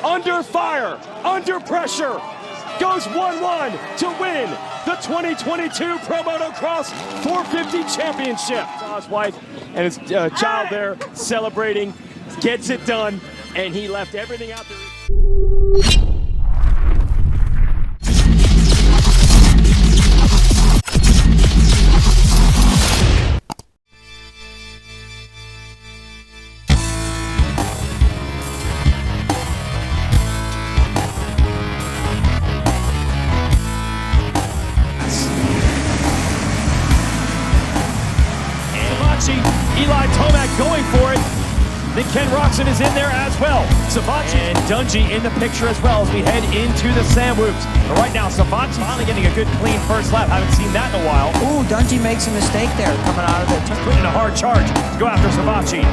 under fire, under pressure, goes 1-1 to win the 2022 Pro Motocross 450 Championship. His wife and his child there celebrating, gets it done, and he left everything out there. Eli Tomac going for it. Then Ken Roczen is in there as well. Savachi and Dungey in the picture as well as we head into the Sand Whoops. But right now, Savachi finally getting a good clean first lap. Haven't seen that in a while. Ooh, Dungey makes a mistake there coming out of the turn. Putting a hard charge to go after Savachi.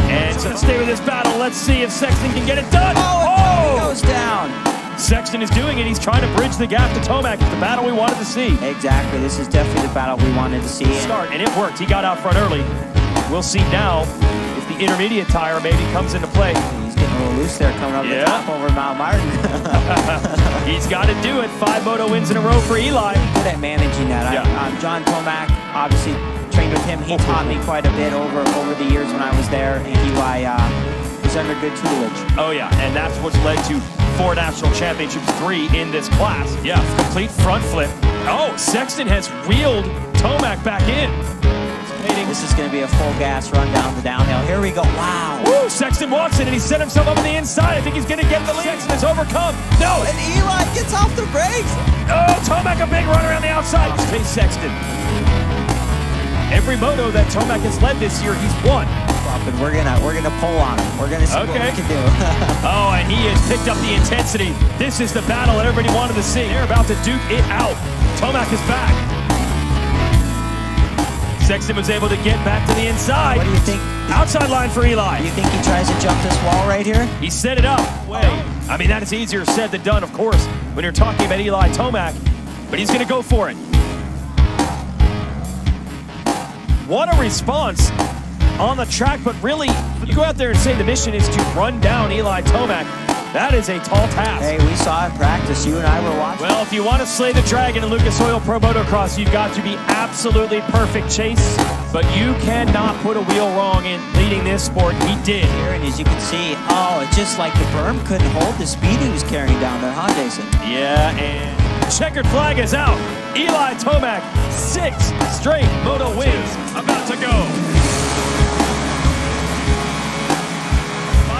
And so stay with this battle. Let's see if Sexton can get it done. Oh, he goes down. Sexton is doing it. He's trying to bridge the gap to Tomac. It's the battle we wanted to see. Exactly. This is definitely the battle we wanted to see. Start, and it worked. He got out front early. We'll see now if the intermediate tire maybe comes into play. He's getting a little loose there coming up the top over Mount Martin. He's got to do it. 5 moto wins in a row for Eli. Good at managing that. Yeah. John Tomac, obviously trained with him. He taught me quite a bit over the years when I was there. And Eli was under good tutelage. Oh, yeah. And that's what's led to 4 national championships, 3 in this class. Yeah, complete front flip. Oh, Sexton has wheeled Tomac back in. This is going to be a full gas run down the downhill. Here we go. Wow. Woo, Sexton wants it, and he set himself up on the inside. I think he's going to get the lead. Sexton is overcome. No. And Eli gets off the brakes. Oh, Tomac a big run around the outside. Chase Sexton. Every moto that Tomac has led this year, he's won. And we're gonna pull on him. We're gonna see what we can do. Oh, and he has picked up the intensity. This is the battle that everybody wanted to see. They're about to duke it out. Tomac is back. Sexton was able to get back to the inside. What do you think? Outside line for Eli. Do you think he tries to jump this wall right here? He set it up. I mean, that is easier said than done, of course, when you're talking about Eli Tomac. But he's going to go for it. What a response on the track, but really, you go out there and say the mission is to run down Eli Tomac. That is a tall task. Hey, we saw it in practice. You and I were watching. Well, if you want to slay the dragon in Lucas Oil Pro Motocross, you've got to be absolutely perfect, Chase. But you cannot put a wheel wrong in leading this sport. He did. Here, and as you can see, oh, it's just like the berm couldn't hold the speed he was carrying down there, huh, Jason? Yeah, and checkered flag is out. Eli Tomac, 6 straight moto wins. About to go.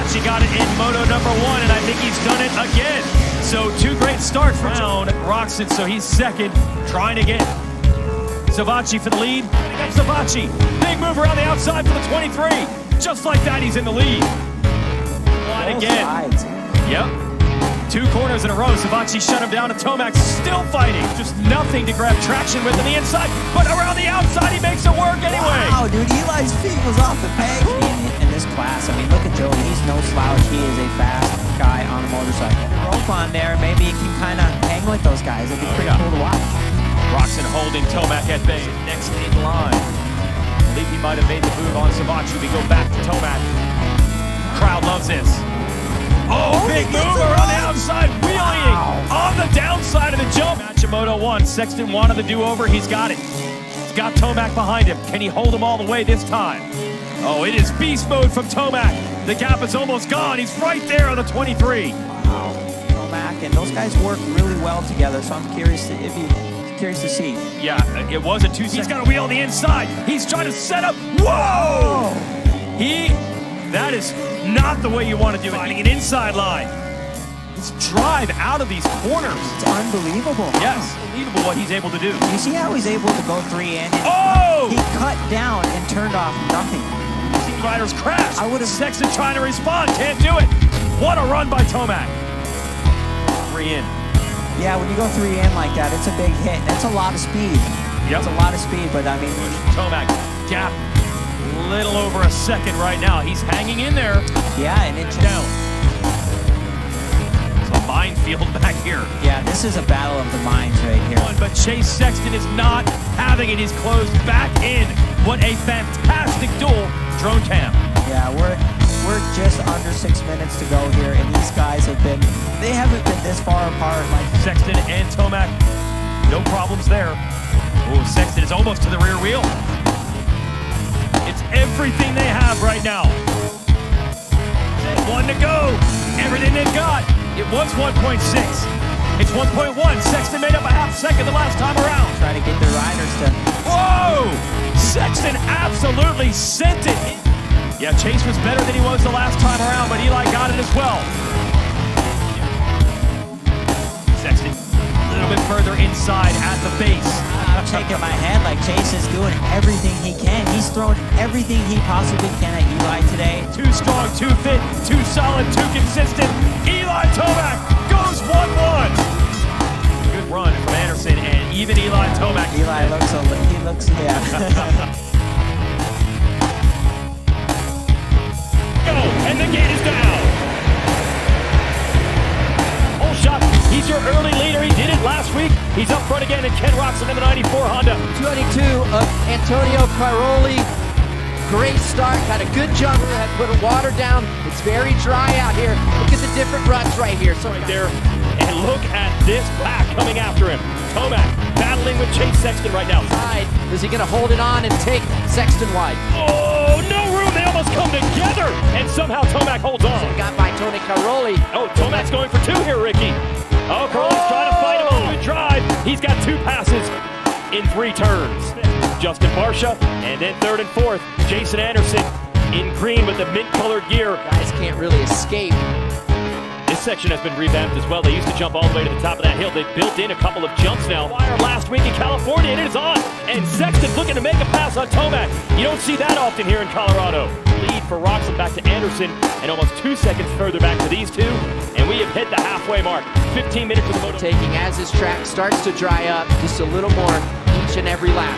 He got it in moto number 1, and I think he's done it again. So 2 great starts for Roczen, so he's second, trying to get Savachi for the lead. Savachi, big move around the outside for the 23. Just like that, he's in the lead. Line again. Yep. 2 corners in a row. Savachi shut him down, and Tomac still fighting. Just nothing to grab traction with on the inside, but around the outside, he makes it work anyway. Wow, dude, Eli's feet was off the peg. In this class, I mean, look at Joey. He's no slouch. He is a fast guy on a motorcycle. Rope on there, maybe he can kind of hang with those guys. It'd be pretty cool to watch. Roczen holding Tomac at bay. Next in line. I believe he might have made the move on Savachi. We go back to Tomac. Crowd loves this. Oh, big move around the outside, wheeling on the downside of the jump. Match of Moto 1. Sexton wanted the do-over. He's got it. He's got Tomac behind him. Can he hold him all the way this time? Oh, it is beast mode from Tomac. The gap is almost gone. He's right there on the 23. Wow, Tomac and those guys work really well together. So I'm curious to see. Yeah, it wasn't 2 seconds. He's got a wheel on the inside. He's trying to set up. Whoa! That is not the way you want to do it. Finding an inside line. His drive out of these corners. It's unbelievable. Yes, unbelievable what he's able to do. You see how he's able to go 3 in? Oh! He cut down and turned off nothing. Riders crash. I would have. Sexton trying to respond, can't do it. What a run by Tomac. 3 in. Yeah, when you go 3 in like that, it's a big hit. That's a lot of speed. Yep. It's a lot of speed, but I mean, Tomac gap little over a second right now. He's hanging in there. Yeah, and it's down. It's a minefield back here. Yeah, this is a battle of the minds right here. But Chase Sexton is not having it. He's closed back in. What a fantastic duel. Drone cam. Yeah, we're we're just under 6 minutes to go here, and these guys they haven't been this far apart. Like Sexton and Tomac, no problems there. Oh, Sexton is almost to the rear wheel. It's everything they have right now. One to go. Everything they've got. It was 1.6. It's 1.1. Sexton made up a half second the last time around. Try to get the riders to... Whoa! Sexton absolutely sent it. Yeah, Chase was better than he was the last time around, but Eli got it as well. Sexton a little bit further inside at the base. I'm shaking my head like Chase is doing everything he can. He's thrown everything he possibly can at Eli today. Too strong, too fit, too solid, too consistent. Eli Tomac goes 1-1. Good run from Anderson and even Eli Tomac. Eli looks, yeah. Go, and the gate is down. Whole shot. He's your early leader. He did it last week. He's up front again, and Ken Roxon in the 94 Honda. 22 of Antonio Caroli. Great start, got a good jumper, had put a water down. It's very dry out here. Look at the different ruts right here. So right there, and look at this pack coming after him. Tomac battling with Chase Sexton right now. Is he going to hold it on and take Sexton wide? Oh, no room. They almost come together, and somehow Tomac holds on. Got by Tony Caroli. Oh, Tomac's going for two here, Ricky. Oh, Caroli's trying to fight him on the drive. He's got two passes in 3 turns. Justin Barsha, and then third and fourth, Jason Anderson in green with the mint-colored gear. Guys can't really escape. This section has been revamped as well. They used to jump all the way to the top of that hill. They've built in a couple of jumps now. Wire last week in California, and it is on. And Sexton looking to make a pass on Tomac. You don't see that often here in Colorado. Lead for Roxon back to Anderson, and almost 2 seconds further back to these two. And we have hit the halfway mark. 15 minutes of the moto. Taking as his track starts to dry up, just a little more each and every lap.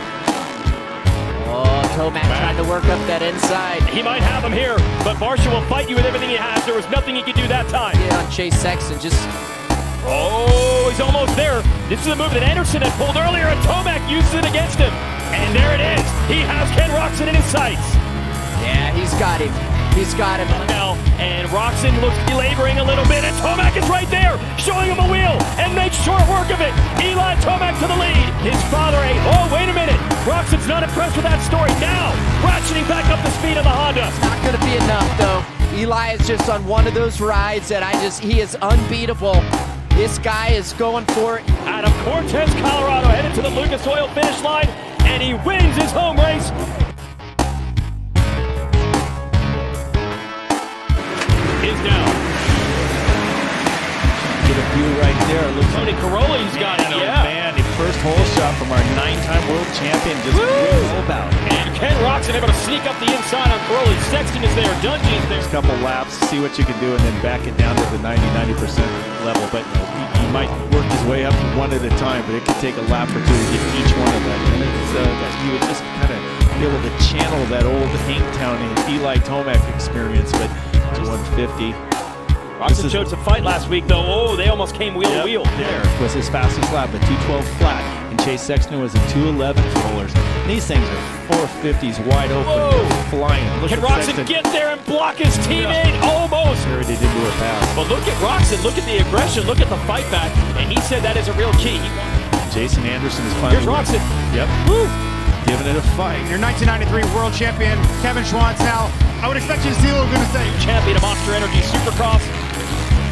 Oh, Tomac trying to work up that inside. He might have him here, but Barsha will fight you with everything he has. There was nothing he could do that time. Yeah, on Chase Sexton, just... Oh, he's almost there. This is a move that Anderson had pulled earlier, and Tomac uses it against him. And there it is. He has Ken Roxon in his sights. Yeah, he's got him. He's got him. Now, and Roxon looks belaboring a little bit, and Tomac is right there, showing him a wheel, and makes short work of it. Eli Tomac to the lead. His father, oh, wait a minute. Roxon's not impressed with that story. Now, ratcheting back up the speed of the Honda. Not going to be enough, though. Eli is just on one of those rides that he is unbeatable. This guy is going for it. Out of Cortez, Colorado, headed to the Lucas Oil finish line, and he wins his home race. Is down. Get a view right there. Looks Tony Caroli's got it, yeah. Man, the first hole shot from our 9-time world champion just blew about. And Ken Roxon able to sneak up the inside on Caroli. Sexton is there, Dungy is there. Next couple laps, see what you can do, and then back it down to the 90% level. But he might work his way up one at a time, but it could take a lap or two to get each one of them. And it's, you would just kind of be able to channel that old Hangtown and Eli Tomac experience, but 150. Roxon showed some fight last week, though. Oh, they almost came wheel to wheel. There was his fastest lap, a 212 flat, and Chase Sexton was a 211 rollers. These things are 450s wide open. They're flying. Look Can at Roxon Sexton. get there and block his teammate? Almost. Sure, they didn't do a pass. But look at Roxon. Look at the aggression. Look at the fight back. And he said that is a real key. Jason Anderson is finally. Here's Roxon. Yep. Woo. Giving it a fight. Your 1993 world champion, Kevin Schwantz. Now, I would expect you to see what we're going to say. Champion of Monster Energy Supercross.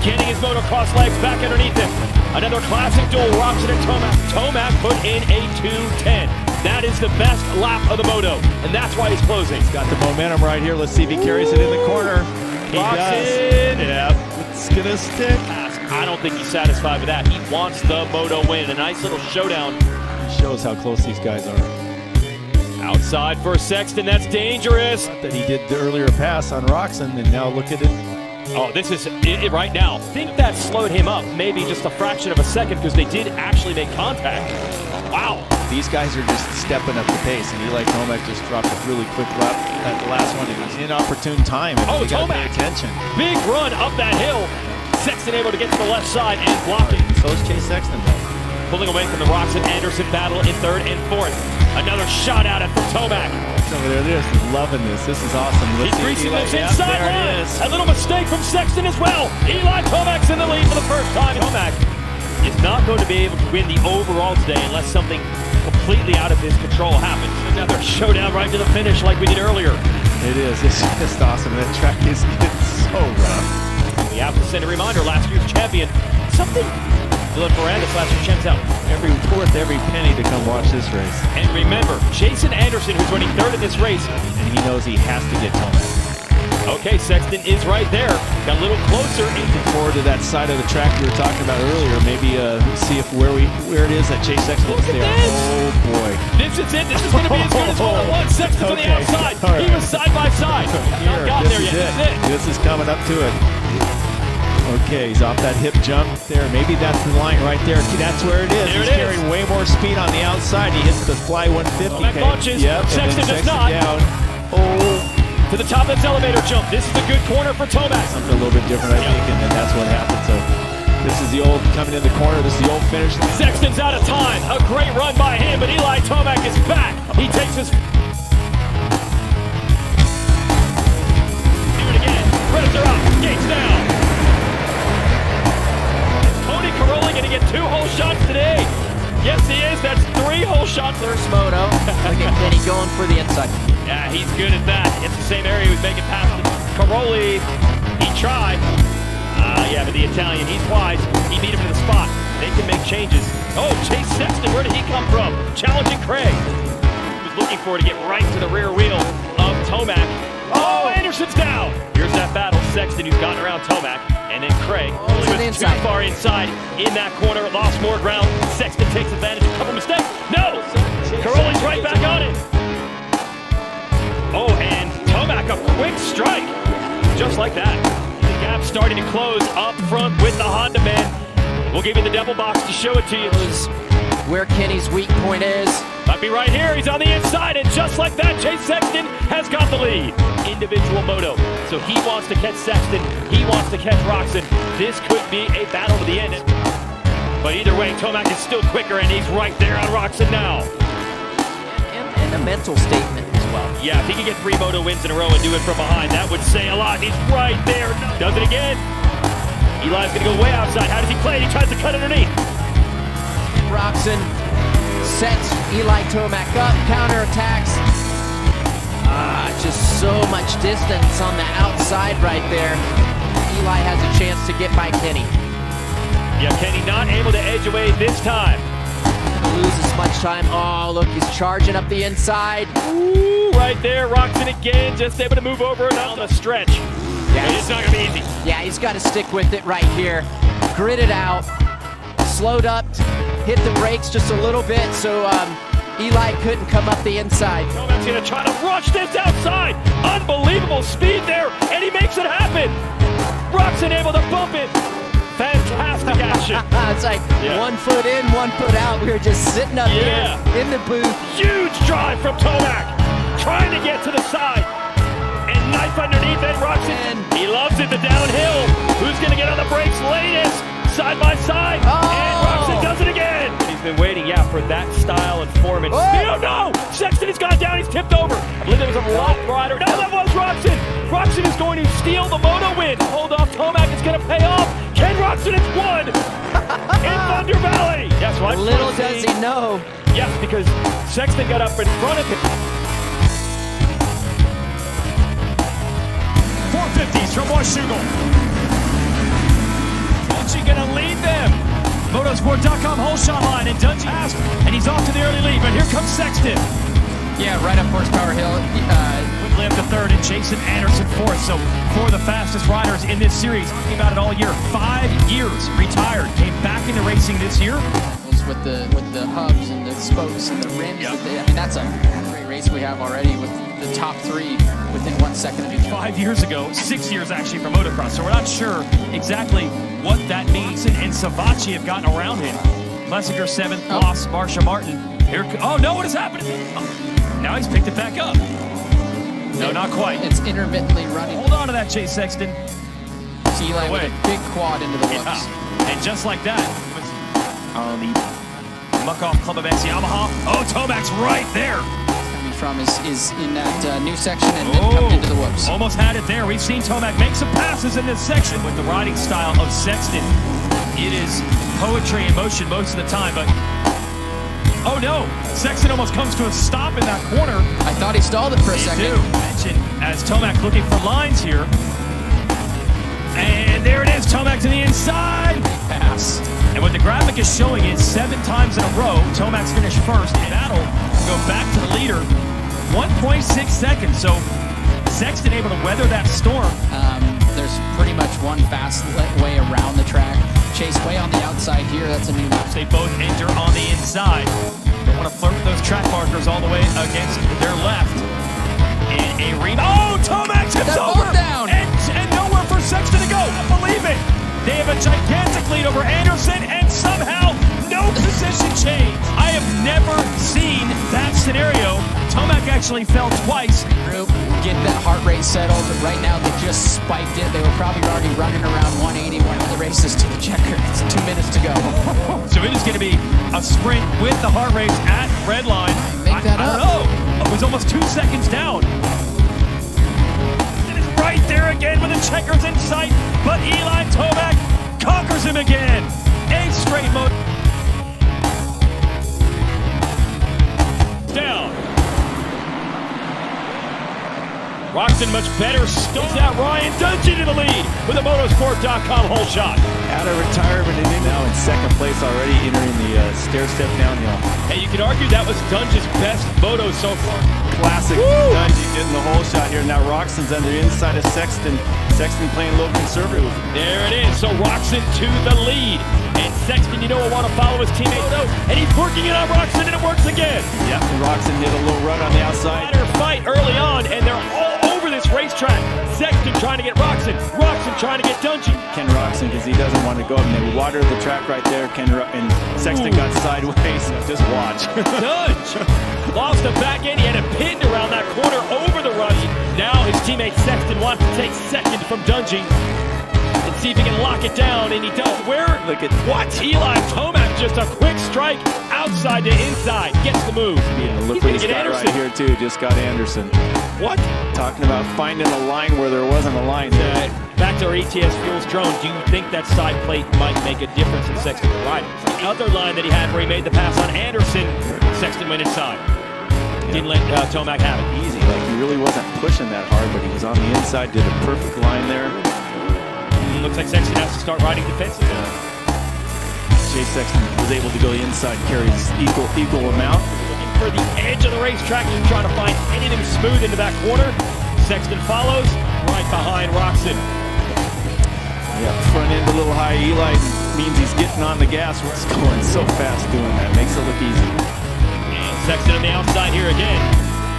Getting his motocross legs back underneath him. Another classic duel, Roxon and Tomac. Tomac put in a 2:10. That is the best lap of the moto, and that's why he's closing. He's got the momentum right here. Let's see if he carries it in the corner. He does. Yeah, it's going to stick. I don't think he's satisfied with that. He wants the moto win. A nice little showdown. He shows how close these guys are. Outside for Sexton, that's dangerous. That he did the earlier pass on Roxon, and now look at it. Oh, this is it right now. I think that slowed him up, maybe just a fraction of a second, because they did actually make contact. Wow. These guys are just stepping up the pace, and Eli Tomac just dropped a really quick lap at the last one. It was inopportune time, and oh, you got to pay Tomac. attention. Big run up that hill. Sexton able to get to the left side and block it. So is Chase Sexton, though. pulling away from the Roczen-Anderson battle in third and fourth. Another shot at it from tomac. Over there, they're just loving this. This is awesome. He's greasing those inside there it lines. is. A little mistake from Sexton as well. Eli Tomac's in the lead for the first time. Tomac is not going to be able to win the overall today unless something completely out of his control happens. Another showdown right to the finish like we did earlier. It is. It's just awesome. That track is so rough. We have to send a reminder, last year's champion, something. Dylan Ferrandis, last year's champ's out. Worth every penny to come watch this race. And remember, Jason Anderson, who's running third in this race, And he knows he has to get Tomac. okay, Sexton is right there. Got a little closer. Looking forward to that side of the track we were talking about earlier. Maybe see if where it is that Chase Sexton Look is at there. this. Oh boy. This is it. This is going to be as good as one-on-one. Sexton on the Okay. outside. All right. He was side by side. Not got This there is yet. it. This is it. This is coming up to it. Okay, he's off that hip jump there. Maybe that's the line right there. That's where it is. There He's it is. carrying way more speed on the outside. He hits the fly 150. Tomac launches. Yep, and Sexton then does not. Down. Oh, To the top of this elevator jump. This is a good corner for Tomac. something a little bit different, I think, and then that's what happened. So this is the old coming in the corner. This is the old finish line. Sexton's out of time. A great run by him, but Eli Tomac is back. He takes his... Do it again. Credits are up. Gates down. Tony Caroli going to get 2 whole shots today. Yes, he is. That's 3 whole shots. First moto. Look at Kenny going for the inside. Yeah, he's good at that. It's the same area he was making past Caroli. He tried. Yeah, but the Italian, he's wise. He beat him to the spot. They can make changes. Oh, Chase Sexton, where did he come from? Challenging Craig. He was looking for it to get right to the rear wheel of Tomac. Oh, Anderson's down. Here's that battle. Sexton, who's gotten around Tomac. And then Craig, to the was too inside. far inside in that corner. Lost more ground. Sexton takes advantage. A couple mistakes. No! Caroli's right back on it. Oh, and Tomac, a quick strike. Just like that. The gap starting to close up front with the Honda men. We'll give you the double box to show it to you. Where Kenny's weak point is. Might be right here. He's on the inside, and just like that, Chase Sexton has got the lead. Individual moto. So he wants to catch Sexton. He wants to catch Roczen. This could be a battle to the end. But either way, Tomac is still quicker, and he's right there on Roczen now. And a mental statement as well. Yeah, if he can get 3 moto wins in a row and do it from behind, that would say a lot. He's right there. Does it again. Eli's going to go way outside. How does he play it? He tries to cut underneath. Roczen sets Eli Tomac up, counterattacks. Just so much distance on the outside right there. Eli has a chance to get by Kenny. Yeah, Kenny not able to edge away this time. Lose as much time. Oh, look, he's charging up the inside. Ooh, right there. Roczen again, just able to move over and on the stretch. Yeah, It's not going to be easy. Yeah, he's got to stick with it right here. Grit it out. Slowed up, hit the brakes just a little bit, so Eli couldn't come up the inside. Tomac's going to try to rush this outside. Unbelievable speed there, and he makes it happen. Roczen able to bump it. Fantastic action. It's like Yeah. 1 foot in, 1 foot out. We were just sitting up Yeah. here in the booth. Huge drive from Tomac. Trying to get to the side. And knife underneath it. Roczen. He loves it, the downhill. Who's going to get on the brakes latest? Side by side. Oh. And Roczen does it again. He's been waiting, yeah, for that style and form and speed. Oh, no! Sexton has gone down. He's tipped over. I believe there was a lock rider. No, that was Roczen. Roczen is going to steal the moto win. Hold off Tomac. It's going to pay off. Ken Roczen has won in Thunder Valley. That's right. Little does he know. Yes, because Sexton got up in front of him. 450s from Washougal. Dungy gonna lead them. Motorsport.com whole shot line, and Dungy asked, and he's off to the early lead, but here comes Sexton. Yeah, right up Horsepower Hill. Quickly up to third, and Jason Anderson fourth. So 4 of the fastest riders in this series. Talking about it all year. 5 years retired, came back into racing this year. With the hubs and the spokes and the rims. Yep. I mean, that's a great race we have already with the top 3 within 1 second of each other. 5 years ago, 6 years actually for motocross. So we're not sure exactly what that means. And Savachi have gotten around him. Plessinger 7th, Moss, Marsha Martin. Here, oh no, what is happening? Oh, now he's picked it back up. No, not quite. It's intermittently running. Hold on to that, Chase Sexton. Eli with a big quad into the whoops. Yeah. And just like that, it was on the Muck-Off Club events, Yamaha. Oh, Tomac's right there. Coming from is in that new section and then coming into the whoops. Almost had it there. We've seen Tomac make some passes in this section with the riding style of Sexton. It is poetry in motion most of the time, but oh no, Sexton almost comes to a stop in that corner. I thought he stalled it for a second. Mention as Tomac looking for lines here. And there it is, Tomac to the inside. Pass. And what the graphic is showing is 7 times in a row, Tomac's finished first, and that'll go back to the leader. 1.6 seconds, so Sexton able to weather that storm. There's pretty much one fast way around the track. Chase way on the outside here, that's a new lap. They both enter on the inside. They want to flirt with those track markers all the way against their left. And a rebound. Oh, Tomac tips They're over! both down. And nowhere for Sexton to go. I believe it. They have a gigantic lead over Anderson, and somehow no position change. I have never seen that scenario. Tomac actually fell twice. Group, get that heart rate settled. Right now, they just spiked it. They were probably already running around 180 when the race is to the checker. It's 2 minutes to go. So it is going to be a sprint with the heart race at red line. Make that I up. don't know. It was almost 2 seconds down. It is right there again with the checkers in sight, but Eli Tomac conquers him again. A straight moto. Down. Roxon much better starts out. Ryan Dungey to the lead with a motorsport.com hole shot. Out of retirement and now in second place already, entering the stair-step downhill. Hey, you could argue that was Dungey's best moto so far. Classic Dungey getting the hole shot here. Now Roxon's on the inside of Sexton. Sexton playing a little conservative. There it is. So Roxon to the lead. And Sexton, you know, will want to follow his teammate. And he's working it on Roxon, and it works again. Yep, and Roxon hit a little run on the outside. Better fight early on, and they're all over this racetrack. Sexton trying to get Roxon. Roxon trying to get Dungey. Ken Roxon, because he doesn't want to go up, and they watered the track right there. And Sexton got sideways. Just watch. Dungey lost the back end. He had it pinned around that corner over the rush. Now his teammate Sexton wants to take second from Dungey and see if he can lock it down, and he does. Where? Look at What? Eli Tomac, just a quick strike outside to inside. Gets the move. look He's what gonna he's get got Anderson. right here too. Just got Anderson. What? Talking about finding a line where there wasn't a line there. Back to our ETS Fuels drone. Do you think that side plate might make a difference in Sexton's riding? The other line that he had where he made the pass on Anderson, Sexton went inside. Didn't let Tomac have it. Easy, like he really wasn't pushing that hard, but he was on the inside, did a perfect line there. Looks like Sexton has to start riding defensive. Chase Sexton was able to go inside, carries equal amount. Looking for the edge of the racetrack, he's trying to find anything smooth into that corner. Sexton follows right behind Roxon. Yeah, front end a little high. Eli means he's getting on the gas. He's going so fast doing that. Makes it look easy. And Sexton on the outside here again.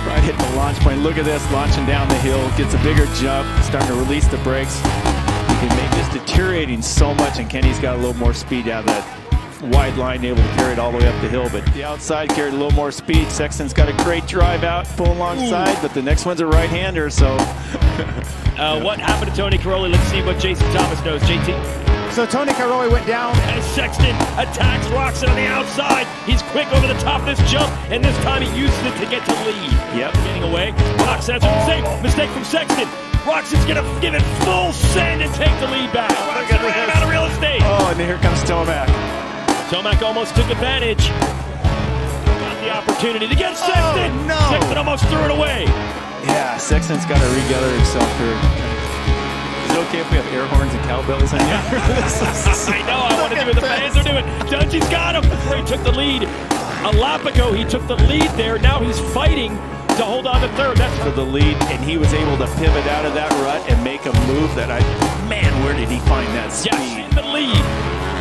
Right hit the launch point. Look at this, launching down the hill. Gets a bigger jump, starting to release the brakes. He can make this deteriorating so much, and Kenny's got a little more speed out of that wide line, able to carry it all the way up the hill. But the outside carried a little more speed. Sexton's got a great drive out, pull alongside, but the next one's a right-hander, so. What happened to Tony Caroli? Let's see what Jason Thomas knows. JT. So Tony Caroli went down. As Sexton attacks Roxon on the outside. He's quick over the top of this jump, and this time he uses it to get to lead. Yep. Getting away. Roxon has a mistake from Sexton. Roxon's going to give it full send and take the lead back. Roxon ran out of real estate. Oh, and here comes Tomac. Tomac almost took advantage. Got the opportunity to get Sexton. Oh, no. Sexton almost threw it away. Yeah, Sexton's got to regather himself here. Is it okay if we have air horns and cowbells in here? I know, I want to do what the fans are doing. Dungey's got him. He took the lead. A lap ago, he took the lead there. Now he's fighting to hold on to third. That's For the lead, and he was able to pivot out of that rut and make a move that man, where did he find that speed? yes, in the lead.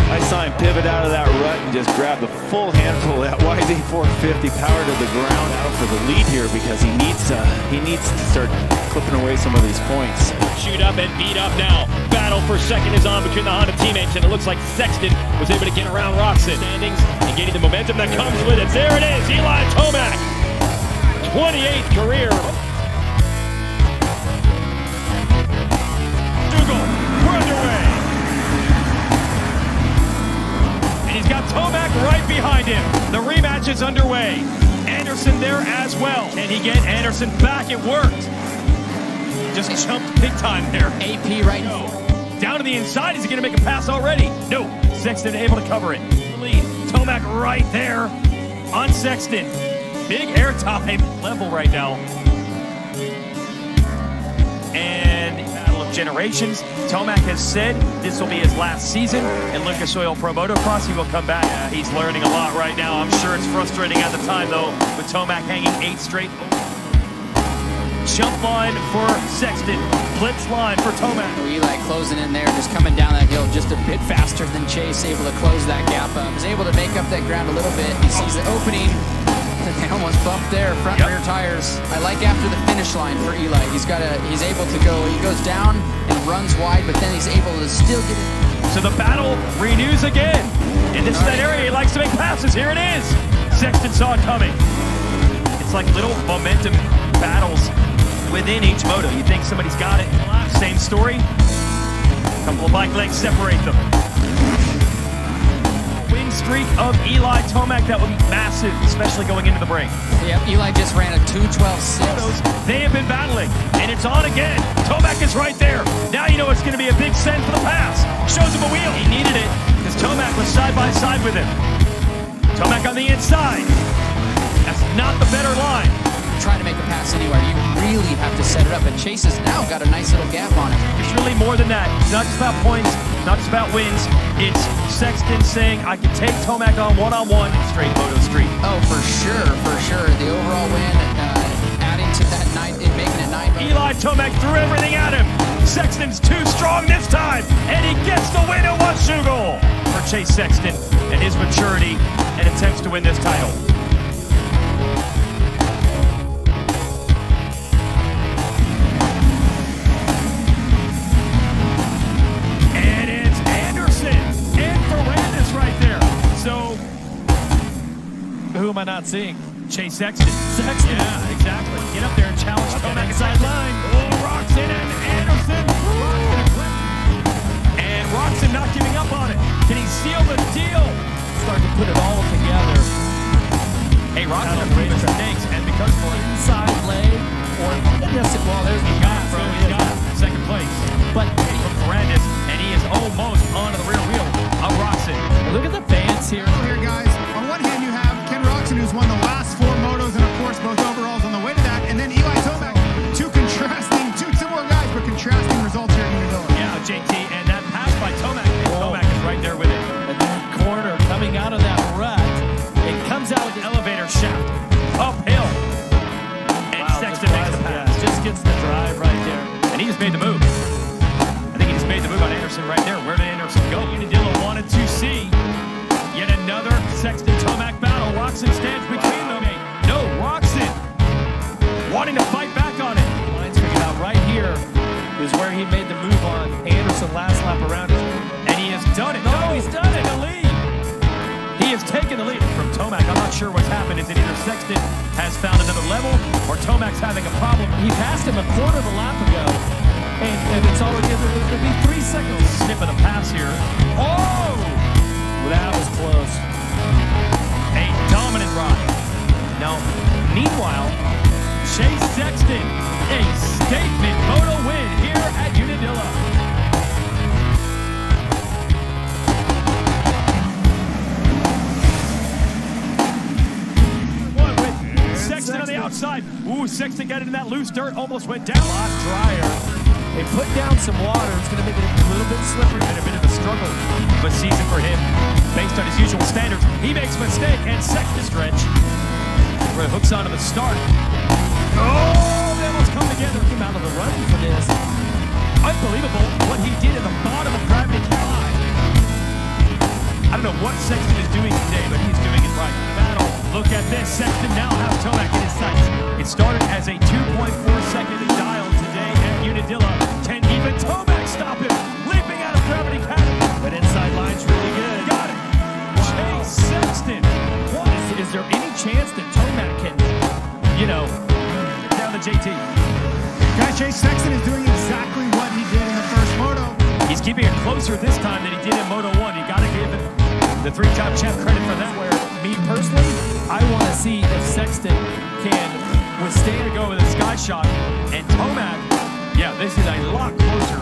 I saw him pivot out of that rut and just grab the full handful of that YZ450 power to the ground out for the lead here, because he needs to start clipping away some of these points. Shoot up and beat up now. Battle for second is on between the Honda teammates, and it looks like Sexton was able to get around Roxon. Standings and getting the momentum that comes with it. There it is, Eli Tomac. 28th career. Dougal, we're underway. And he's got Tomac right behind him. The is underway. Anderson there as well. Can he get Anderson back? It worked. Just jumped big time there. AP right now. Down to the inside. Is he going to make a pass already? No. Sexton able to cover it. Lead. Tomac right there on Sexton. Big airtime level right now. And battle of generations. Tomac has said this will be his last season in Lucas Oil Pro Motocross. He will come back. He's learning a lot right now. I'm sure it's frustrating at the time, though, with Tomac hanging 8 straight. Jump line for Sexton. Blitz line for Tomac. Eli closing in there, just coming down that hill just a bit faster than Chase, able to close that gap up. Is able to make up that ground a little bit. He sees the opening. They almost bumped there, front rear tires. I like after the finish line for Eli. He's able to go, he goes down and runs wide, but then he's able to still get it. So the battle renews again. In this area, he likes to make passes. Here it is. Sexton saw it coming. It's like little momentum battles within each moto. You think somebody's got it. Same story. A couple of bike legs separate them. Win streak of Eli Tomac, that would be massive, especially going into the break. Yep, Eli just ran a 2:12.6. They have been battling, and it's on again. Tomac is right there. Now you know it's going to be a big send for the pass. Shows him a wheel. He needed it because Tomac was side by side with him. Tomac on the inside. That's not the better line. Trying to make a pass anywhere, you really have to set it up, and Chase has now got a nice little gap on it. It's really more than that. It's not just about points, not just about wins. It's Sexton saying, I can take Tomac on one-on-one in straight Moto Street. Oh, for sure, for sure. The overall win, adding to that 9, making it 9. Eli Tomac threw everything at him. Sexton's too strong this time, and he gets the win at Washougal for Chase Sexton and his maturity and attempts to win this title. Who am I not seeing? Chase Sexton. Sexton. Yeah, exactly. Get up there and challenge Tomac sideline. Oh, Roxon and Anderson. And Roxon not giving up on it. Can he seal the deal? Start to put it all together. Hey, Roxon has made mistakes, and because for an inside leg, or well, there's the guy from second place. But from Ferrandis, and he is almost onto the rear wheel of Roxon. Look at the fans here. Here, guys. On one hand, you have who's won the last 4 motos and of course both overalls on the way to that, and then Eli Tomac. Two similar guys, but contrasting results here in Unadilla. Yeah, JT, and that pass by Tomac, and Tomac is right there with it. And that corner coming out of that rut, it comes out with the elevator shaft uphill, and Sexton makes the pass. Just gets the drive right there, and he just made the move. I think he just made the move on Anderson right there. Where did Anderson go? Unadilla wanted to see yet another Sexton-Tomac battle. Roxon stands between them. No, Roxon wanting to fight back on it. Lines figured out right here is where he made the move on Anderson last lap around it. And he has done it. No, he's done it. The lead. He has taken the lead from Tomac. I'm not sure what's happened. Is it either Sexton has found another level or Tomac's having a problem? He passed him a quarter of a lap ago. And it's already, it'll be 3 seconds. Snip of the pass here. Oh! That was close. A dominant ride. Now, meanwhile, Chase Sexton, a statement moto win here at Unadilla. Sexton on the outside. Ooh, Sexton got it in that loose dirt, almost went down. A lot drier. They put down some water. It's going to make it a little bit slippery. And a bit of a struggle of a season for him. Based on his usual standards, he makes a mistake, and Sexton stretch. Where it hooks onto the start. Oh, they almost come together. Came out of the run for this. Unbelievable what he did at the bottom of Gravity High. I don't know what Sexton is doing today, but he's doing it right. Battle. Look at this. Sexton now has Tomac in his sights. It started as a 2.4-second dial today at Unadilla. Can even Tomac stop him? Leaping out of Gravity Cabin. But inside line's really good. Got it. Wow. Chase Sexton. What? Is there any chance that Tomac can, down the JT? Guys, Chase Sexton is doing exactly what he did in the first moto. He's keeping it closer this time than he did in Moto 1. You got to give the 3-time champ credit for that. Where me personally, I want to see if Sexton can withstand a go with a sky shot. And Tomac, yeah, this is a lot closer.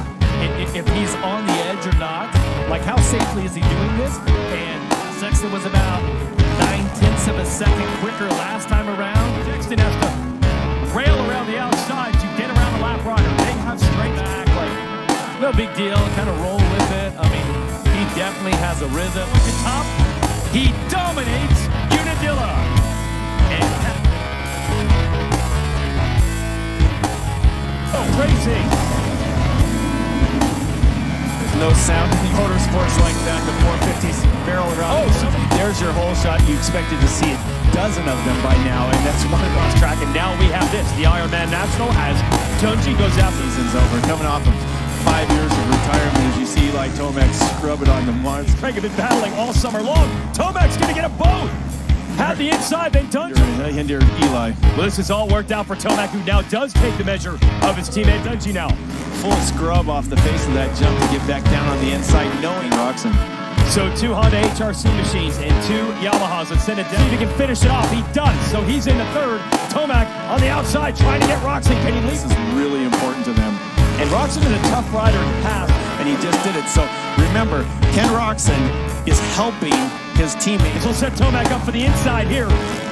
If he's on the edge or not, like how safely is he doing this? And Sexton was about 9/10 of a second quicker last time around. Sexton has to rail around the outside to get around the lap rider. They have straight back, like no big deal, kind of roll with it. I mean, he definitely has a rhythm. At the top, he dominates Unadilla. And crazy. There's no sound in the motorsports like that. The 450s barrel around. Oh, There's your whole shot. You expected to see a dozen of them by now, and that's one cross track. And now we have this, the Ironman National, as Tunji goes out. season's over. Coming off of 5 years of retirement, as you see Eli Tomac scrub it on the Mars. Craig have been battling all summer long. Tomac's going to get a boat. Had the inside, then Tunji. Hinder Eli. Well, this has all worked out for Tomac, who now does take the measure of his teammate Tunji now. Full scrub off the face of that jump to get back down on the inside, knowing Roxon. So 2 Honda HRC machines and 2 Yamahas that send it down. If he can finish it off, he does. So he's in the third. Tomac on the outside trying to get Roxon. Can he lead? This is really important to them. And Roxon is a tough rider in the past. And he just did it. So remember, Ken Roxon is helping his teammates. This will set Tomac up for the inside here.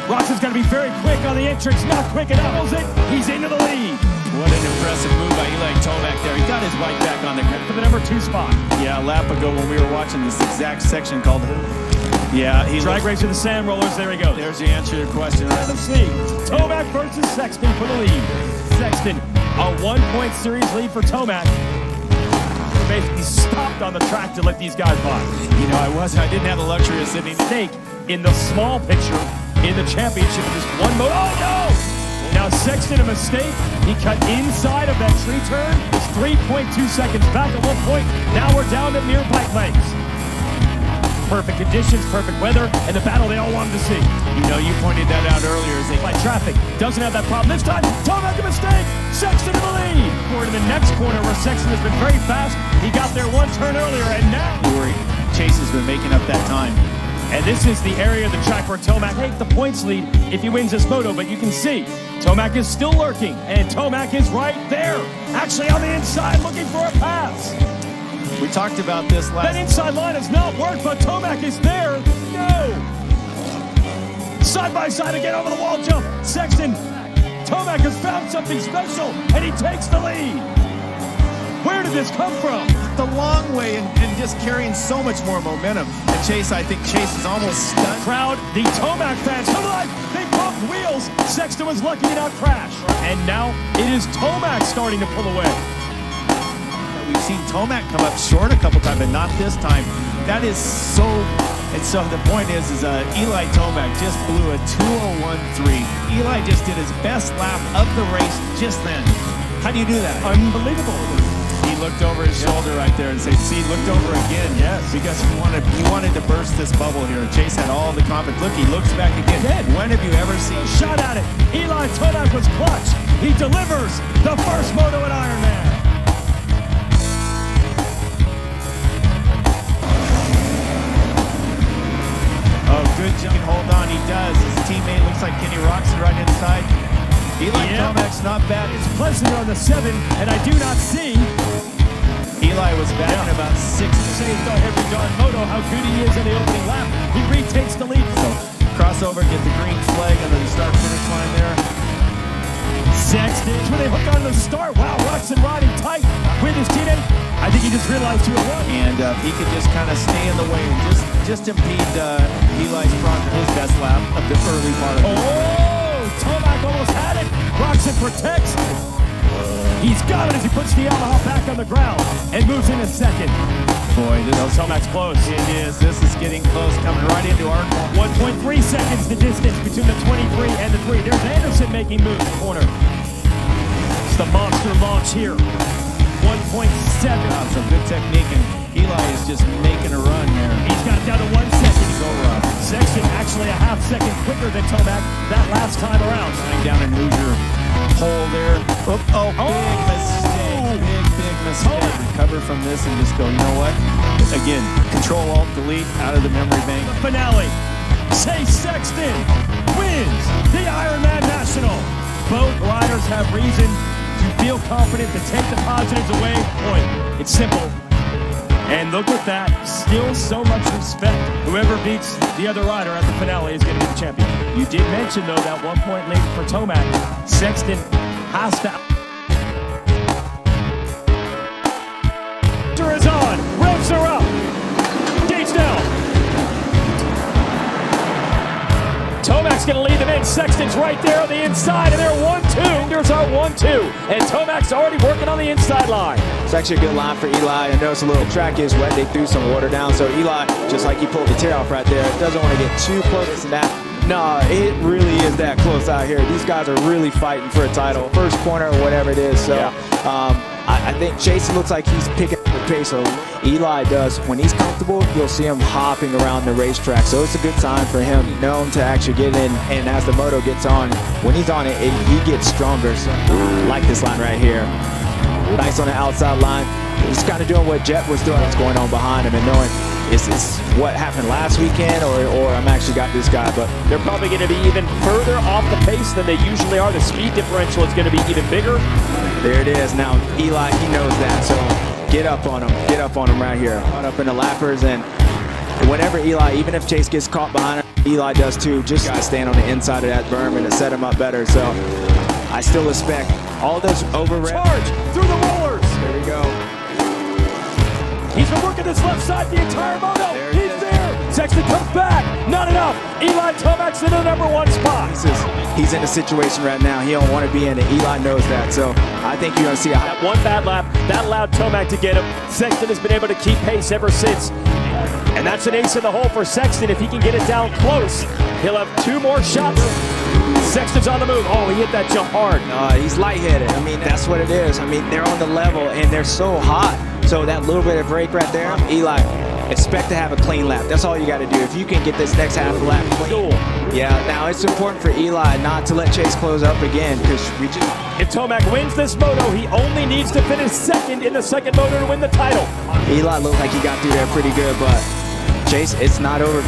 Roxon's got to be very quick on the entrance. Not quick enough. He's into the lead. What an impressive move by Eli Tomac there. He got his bike back on the ground. For the number 2 spot. Yeah, a lap ago when we were watching this exact section called... Yeah, he Drag race with the sand rollers. There he goes. There's the answer to your question. Right? Let's see. Tomac versus Sexton for the lead. Sexton, a 1-point series lead for Tomac. Basically stopped on the track to let these guys by. You know, I didn't have the luxury of sitting. Mistake in the small picture in the championship. Just one moto. Oh no! Now Sexton, a mistake. He cut inside of that tree turn. It's 3.2 seconds back at 1 point. Now we're down to mere bike lengths. Perfect conditions, perfect weather, and the battle they all wanted to see. You know, you pointed that out earlier. As they By traffic, doesn't have that problem this time. Tomac a mistake. Sexton in the lead. Forward in the next corner where Sexton has been very fast. He got there 1 turn earlier, and now Chase has been making up that time. And this is the area of the track where Tomac takes the points lead if he wins this moto, but you can see Tomac is still lurking, and Tomac is right there, actually on the inside looking for a pass. We talked about this That inside line has not worked, but Tomac is there. No! Side by side again over the wall jump. Sexton, Tomac has found something special, and he takes the lead. Where did this come from? the long way and just carrying so much more momentum. And Chase, I think Chase is almost stunned. Crowd, the Tomac fans, come on! They pumped wheels. Sexton was lucky to not crash. And now it is Tomac starting to pull away. We've seen Tomac come up short a couple times, but not this time. That is so... And so the point is Eli Tomac just blew a 2:01.3. Eli just did his best lap of the race just then. How do you do that? Unbelievable. He looked over his shoulder right there and said, see, looked over again. Yes. Because he wanted to burst this bubble here. Chase had all the confidence. Look, he looks back again. When have you ever seen... Shot at it. Eli Tomac was clutch. He delivers the first moto at Ironman. Oh, good job. Hold on, he does. His teammate looks like Kenny Roxon right inside. Eli Tomac's not bad. It's Pleasant on the 7, and I do not see. Eli was back in about 6. Saved on every darn moto how good he is in the opening lap. He retakes the lead. So, crossover, get the green flag under the start-finish line there. Sexton, when they hook on the start. Wow, Roxon riding tight with his teammate. I think he just realized who it was. And he could just kind of stay in the way and just impede Eli's progress, his best lap of the early part of the Tomac almost had it. Roxon protects. He's got it as he puts the Yamaha back on the ground and moves in a second. Boy, Tomac's close. It is. This is getting close, coming right into our corner. 1.3 seconds the distance between the 23 and the 3. There's Anderson making moves corner. It's the monster launch here. 1.7. So good technique, and Eli is just making a run here. He's got it down to 1 second. So rough. Sexton actually a half second quicker than Tomac that last time around. Lying down in Hoosier hole there. Big mistake. Big mistake. Recover from this and just go, you know what? Again, Control-Alt-Delete out of the memory bank. Finale. Chase Sexton. wins the Ironman National. Both riders have reason to feel confident to take the positives away. Boy, it's simple. And look at that, still so much respect. Whoever beats the other rider at the finale is going to be the champion. You did mention, though, that 1 point lead for Tomac. Sexton has to... is on, revs are up, gates down. Tomac's going to lead them in. Sexton's right there on the inside, and they're 1-2. Fingers are 1-2, and Tomac's already working on the inside line. It's actually a good line for Eli. I noticed a little track is wet. They threw some water down, so Eli, just like he pulled the tear off right there, doesn't want to get too close to that. No, it really is that close out here. These guys are really fighting for a title. First corner or whatever it is. So I think Chase looks like he's picking up the pace. So Eli does. When he's comfortable, you'll see him hopping around the racetrack. So it's a good sign for him, known to actually get in. And as the moto gets on, when he's on it, he gets stronger. So like this line right here. Nice on the outside line. He's kind of doing what Jet was doing. What's going on behind him and knowing is this what happened last weekend or I'm actually got this guy. But they're probably going to be even further off the pace than they usually are. The speed differential is going to be even bigger. There it is. Now Eli, he knows that. So get up on him. Get up on him right here. Caught up in the lappers, and whenever Eli, even if Chase gets caught behind him, Eli does too. Just gotta stand on the inside of that berm and to set him up better. So I still expect all those over charge through the rollers. There we go. He's been working this left side the entire moto. He's there. Sexton comes back. Not enough. Eli Tomac's in the #1 spot. He's in a situation right now he don't want to be in it. Eli knows that. So I think you're going to see that one bad lap that allowed Tomac to get him. Sexton has been able to keep pace ever since. And that's an ace in the hole for Sexton. If he can get it down close, he'll have 2 more shots. Sexton's on the move. Oh, he hit that jump hard. He's lightheaded. I mean, that's what it is. I mean, they're on the level and they're so hot. So that little bit of break right there, Eli, expect to have a clean lap. That's all you got to do. If you can get this next half lap clean. Yeah, now it's important for Eli not to let Chase close up again because we just... If Tomac wins this moto, he only needs to finish second in the second moto to win the title. Eli looked like he got through there pretty good, but Chase, it's not over.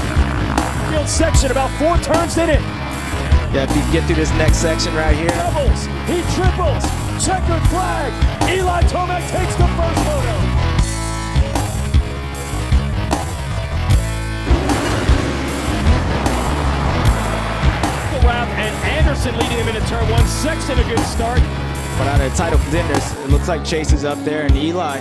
Field section, about 4 turns in it. Yeah, if you can get through this next section right here. Doubles, he triples, checkered flag. Eli Tomac takes the first moto. And Anderson leading him into turn 1. Sexton a good start. But out of title contenders, it looks like Chase is up there, and Eli,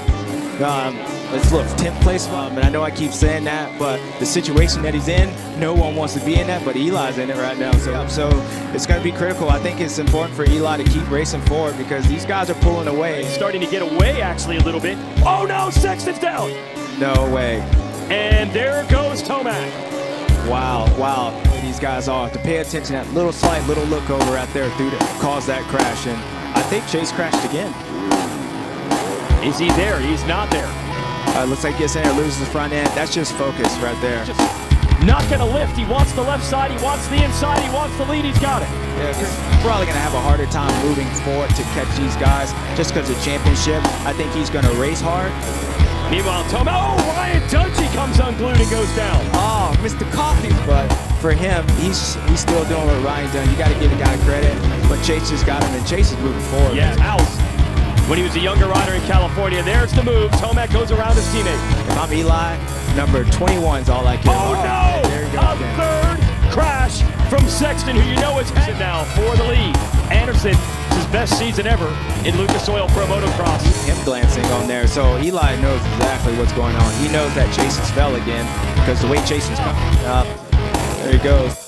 let's look, 10th place. And I know I keep saying that, but the situation that he's in, no one wants to be in that, but Eli's in it right now. So it's going to be critical. I think it's important for Eli to keep racing forward because these guys are pulling away. He's starting to get away, actually, a little bit. Oh, no, Sexton's down. No way. And there goes Tomac. Wow. These guys all have to pay attention. That slight little look over right there to cause that crash. And I think Chase crashed again. Is he there? He's not there. Looks like he gets in there, loses the front end. That's just focus right there. Just not going to lift. He wants the left side. He wants the inside. He wants the lead. He's got it. Yeah, he's probably going to have a harder time moving forward to catch these guys just because of the championship. I think he's going to race hard. Meanwhile, Ryan Dungey comes unglued and goes down. Oh, Mr. Coffee. But for him, he's still doing what Ryan done. You got to give the guy credit. But Chase just got him, and Chase is moving forward. Yeah, House. When he was a younger rider in California, there's the move. Tomac goes around his teammate. If I'm Eli, number 21 is all I can. Oh, no! There you go. A third crash from Sexton, who you know is headed now for the lead. Anderson, his best season ever in Lucas Oil Pro Motocross. Him glancing on there, so Eli knows exactly what's going on. He knows that Jason's fell again because the way Jason's coming up, there he goes.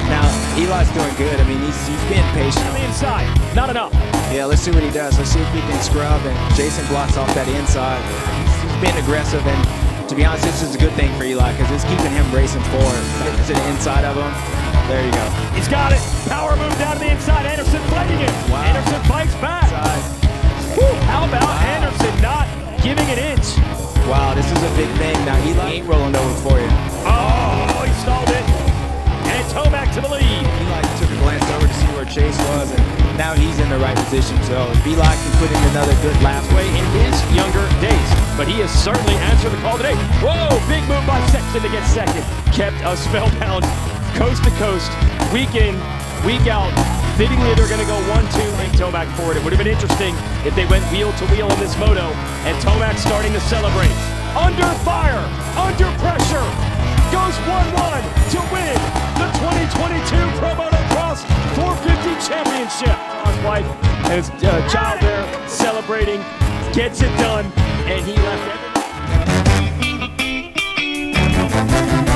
Now Eli's doing good. I mean, he's being patient. On the inside, not enough. Yeah, let's see what he does. Let's see if he can scrub and Jason blocks off that inside. He's being aggressive, and to be honest, this is a good thing for Eli because it's keeping him racing forward. Getting to the inside of him. There you go. He's got it. Power move down to the inside. Anderson fighting it. Wow. Anderson fights back. How about Anderson not giving an inch? Wow, this is a big thing. Now Eli ain't rolling over for you. Oh, he stalled it. And Tomac to the lead. Eli took a glance over to see where Chase was, and now he's in the right position. So if Eli can put in another good lap way in his younger days. But he has certainly answered the call today. Whoa, big move by Sexton to get second. Kept us spellbound coast to coast, week in, week out. Fittingly, they're going to go 1-2 and Tomac forward. It would have been interesting if they went wheel to wheel in this moto, and Tomac starting to celebrate. Under fire, under pressure, goes 1-1 to win the 2022 Pro Motocross 450 Championship. His wife and his child there celebrating, gets it done, and he left everything.